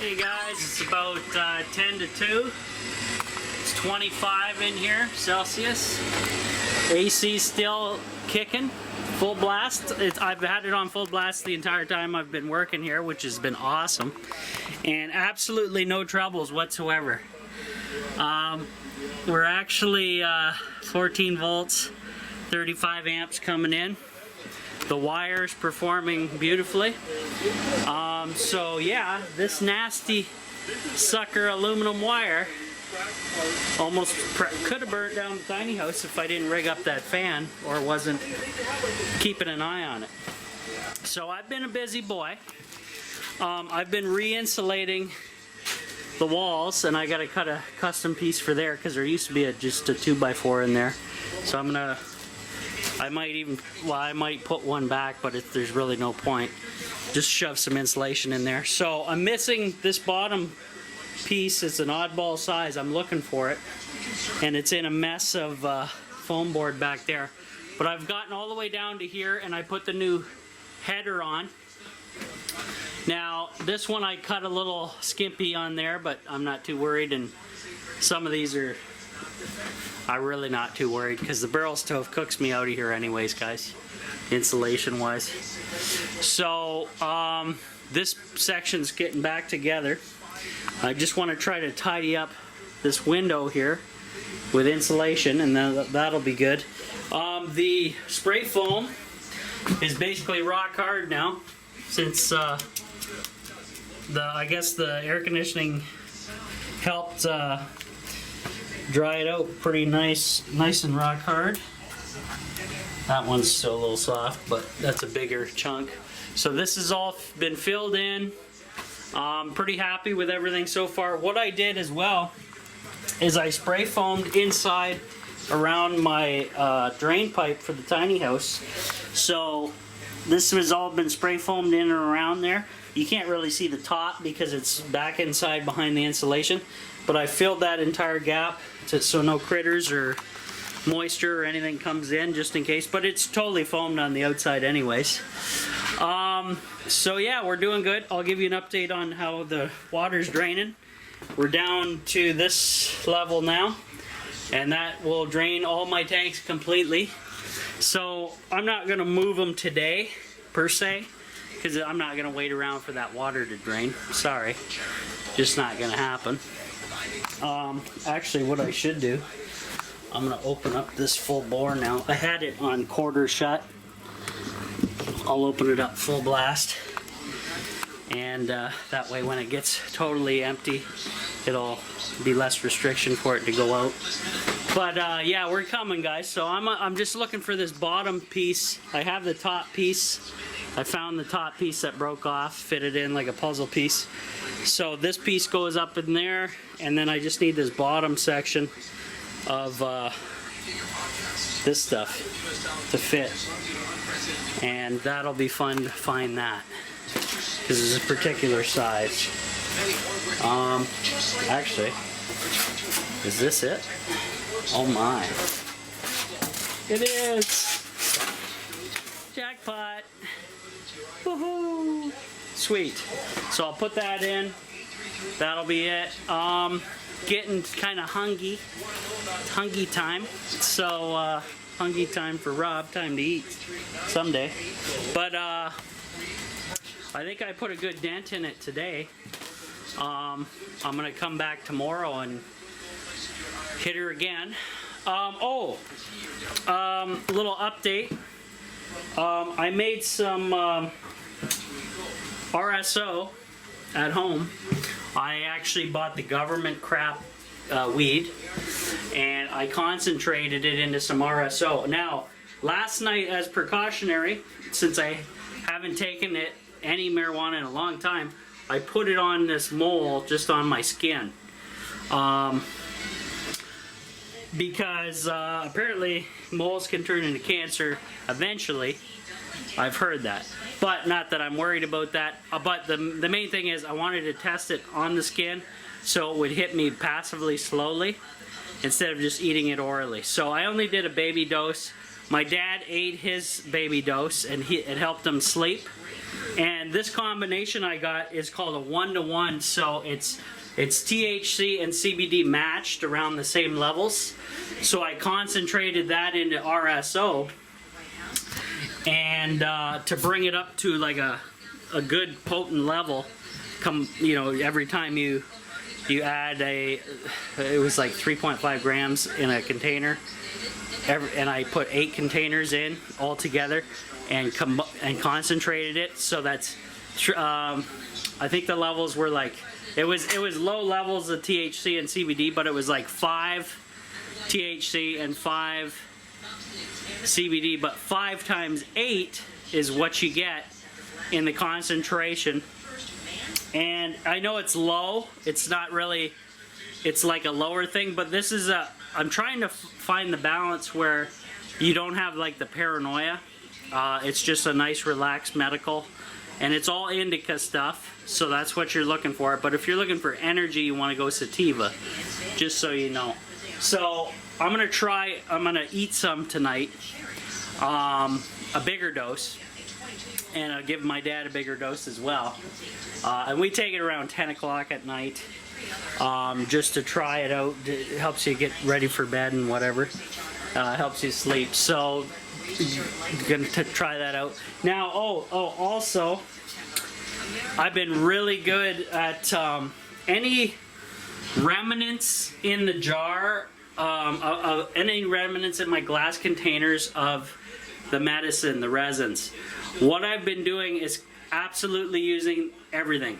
Hey guys, it's about 10 to 2. It's 25 in here, Celsius. AC still kicking, full blast. I've had it on full blast the entire time I've been working here, which has been awesome. And absolutely no troubles whatsoever. We're actually 14 volts, 35 amps coming in. The wire's performing beautifully. So yeah, this nasty sucker aluminum wire almost could have burnt down the tiny house if I didn't rig up that fan or wasn't keeping an eye on it. So I've been a busy boy. I've been re-insulating the walls, and I got to cut a custom piece for there because there used to be just a 2x4 in there. So I might put one back, but there's really no point. Just shove some insulation in there. So I'm missing this bottom piece. It's an oddball size. I'm looking for it, and it's in a mess of foam board back there. But I've gotten all the way down to here, and I put the new header on. Now this one I cut a little skimpy on there, but I'm not too worried, and some of these I'm really not too worried because the barrel stove cooks me out of here anyways, guys, insulation wise. So this section's getting back together. I just want to try to tidy up this window here with insulation, and then that'll be good. The spray foam is basically rock hard now since I guess the air conditioning helped dry it out pretty nice and rock hard. That one's still a little soft, but that's a bigger chunk. So this has all been filled in. I'm pretty happy with everything so far. What I did as well is I spray foamed inside around my drain pipe for the tiny house. So this has all been spray foamed in and around there. You can't really see the top because it's back inside behind the insulation, but I filled that entire gap so no critters or moisture or anything comes in, just in case. But it's totally foamed on the outside anyways. So yeah, we're doing good. I'll give you an update on how the water's draining. We're down to this level now, and that will drain all my tanks completely. So I'm not going to move them today per se, because I'm not going to wait around for that water to drain. Sorry, just not going to happen. Actually, what I should do, I'm going to open up this full bore now. I had it on quarter shut. I'll open it up full blast, and that way when it gets totally empty, it'll be less restriction for it to go out. But yeah, we're coming, guys. So I'm just looking for this bottom piece. I have the top piece. I found the top piece that broke off, fitted in like a puzzle piece. So this piece goes up in there, and then I just need this bottom section of this stuff to fit. And that'll be fun to find that, because it's a particular size. Actually, is this it? Oh my. It is! Jackpot! Woohoo! Sweet. So I'll put that in. That'll be it. Getting kind of hungry time. So hungry time for Rob, time to eat someday. But I think I put a good dent in it today. I'm gonna come back tomorrow and hit her again. Little update. I made some RSO at home. I actually bought the government crap weed, and I concentrated it into some RSO. Now, last night, as precautionary, since I haven't taken any marijuana in a long time, I put it on this mole just on my skin. Because apparently moles can turn into cancer eventually. I've heard that. But not that I'm worried about that. But the main thing is I wanted to test it on the skin so it would hit me passively slowly instead of just eating it orally. So I only did a baby dose. My dad ate his baby dose, and it helped him sleep. And this combination I got is called a 1-to-1, so it's THC and CBD matched around the same levels. So I concentrated that into RSO, and to bring it up to like a good potent level. Every time you add it was like 3.5 grams in a container, and I put 8 containers in all together and concentrated it. So that's I think the levels were like, it was low levels of THC and CBD, but it was like 5 THC and 5 CBD, but 5 times 8 is what you get in the concentration. And I know it's low, it's not really, it's like a lower thing, but this is I'm trying to find the balance where you don't have like the paranoia. It's just a nice relaxed medical, and it's all indica stuff, so that's what you're looking for. But if you're looking for energy, you want to go sativa, just so you know. So I'm gonna eat some tonight, a bigger dose, and I'll give my dad a bigger dose as well. And we take it around 10 o'clock at night, just to try it out. It helps you get ready for bed and whatever. Helps you sleep. So going to try that out. Now, also, I've been really good at any remnants in the jar, any remnants in my glass containers of the medicine, the resins. What I've been doing is absolutely using everything.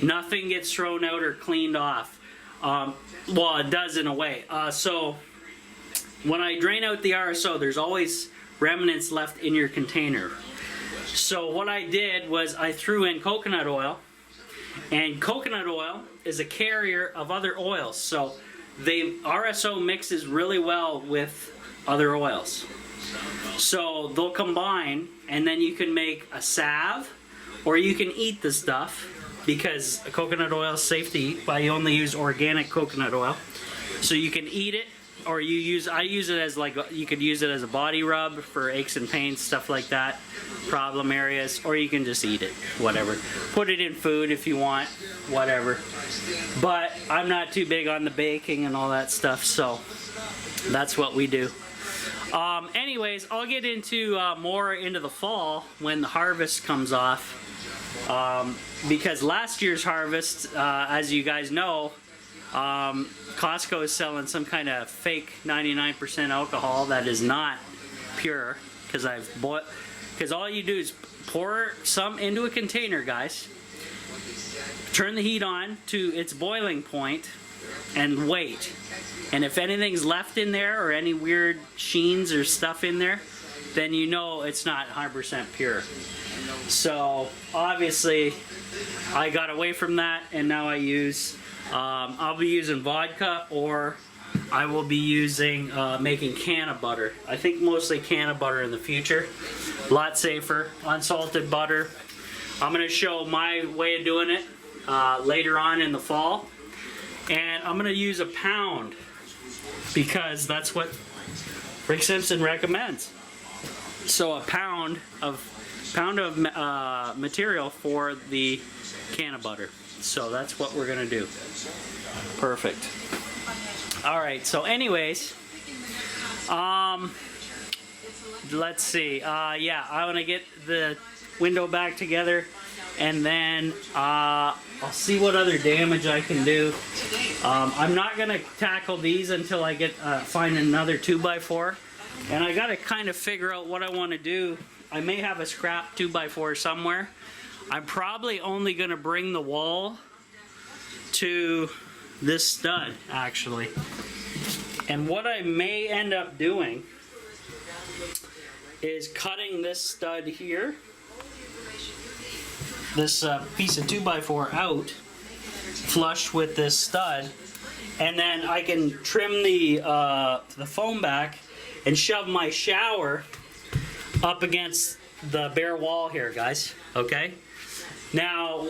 Nothing gets thrown out or cleaned off. Well, it does in a way. So when I drain out the RSO, there's always remnants left in your container. So what I did was I threw in coconut oil, and coconut oil is a carrier of other oils. So the RSO mixes really well with other oils. So they'll combine, and then you can make a salve, or you can eat the stuff, because coconut oil is safe to eat, but you only use organic coconut oil. So you can eat it, or I use it as you could use it as a body rub for aches and pains, stuff like that, problem areas, or you can just eat it, whatever. Put it in food if you want, whatever. But I'm not too big on the baking and all that stuff, so that's what we do. Anyways, I'll get into more into the fall when the harvest comes off, because last year's harvest, as you guys know, Costco is selling some kind of fake 99% alcohol that is not pure, because all you do is pour some into a container, guys, turn the heat on to its boiling point, and wait. And if anything's left in there, or any weird sheens or stuff in there, then you know it's not 100% pure. So obviously I got away from that, and now I use I'll be using vodka, or I will be using making can of butter. I think mostly can of butter in the future. A lot safer, unsalted butter. I'm going to show my way of doing it later on in the fall, and I'm going to use a pound, because that's what Rick Simpson recommends. So a pound of material for the can of butter. So that's what we're gonna do. Perfect. All right. So, anyways, let's see. Yeah, I want to get the window back together, and then I'll see what other damage I can do. I'm not gonna tackle these until I get find another 2x4, and I gotta kind of figure out what I want to do. I may have a scrap 2x4 somewhere. I'm probably only gonna bring the wall to this stud, actually. And what I may end up doing is cutting this stud here, this piece of 2x4 out, flush with this stud, and then I can trim the foam back and shove my shower up against the bare wall here, guys. Okay? Now,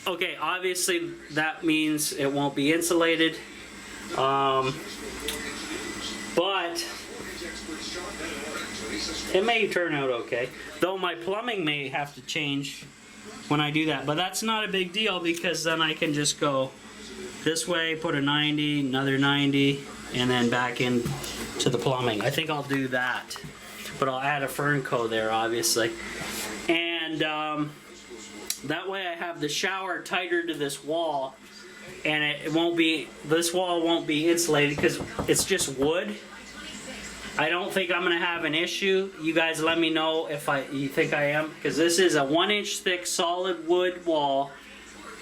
okay, obviously that means it won't be insulated, but it may turn out okay. Though my plumbing may have to change when I do that, but that's not a big deal because then I can just go this way, put a 90, another 90, and then back in to the plumbing. I think I'll do that, but I'll add a Fernco there, obviously. And that way I have the shower tighter to this wall, and it won't be, this wall won't be insulated because it's just wood. I don't think I'm gonna have an issue. You guys let me know if you think I am, because this is a 1-inch thick solid wood wall.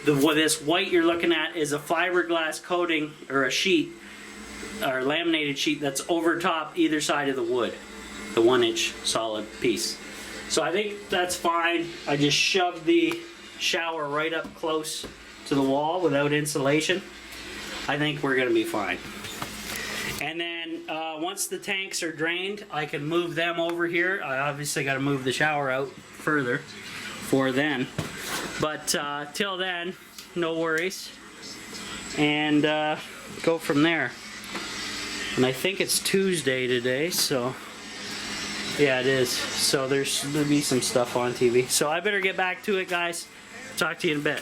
This white you're looking at is a fiberglass coating or a sheet or laminated sheet that's over top either side of the wood, the 1-inch solid piece. So I think that's fine. I just shoved the shower right up close to the wall without insulation. I think we're gonna be fine. And then once the tanks are drained, I can move them over here. I obviously got to move the shower out further for then. But till then, no worries. And go from there. And I think it's Tuesday today, so yeah, it is. So there'll be some stuff on TV. So I better get back to it, guys. Talk to you in a bit.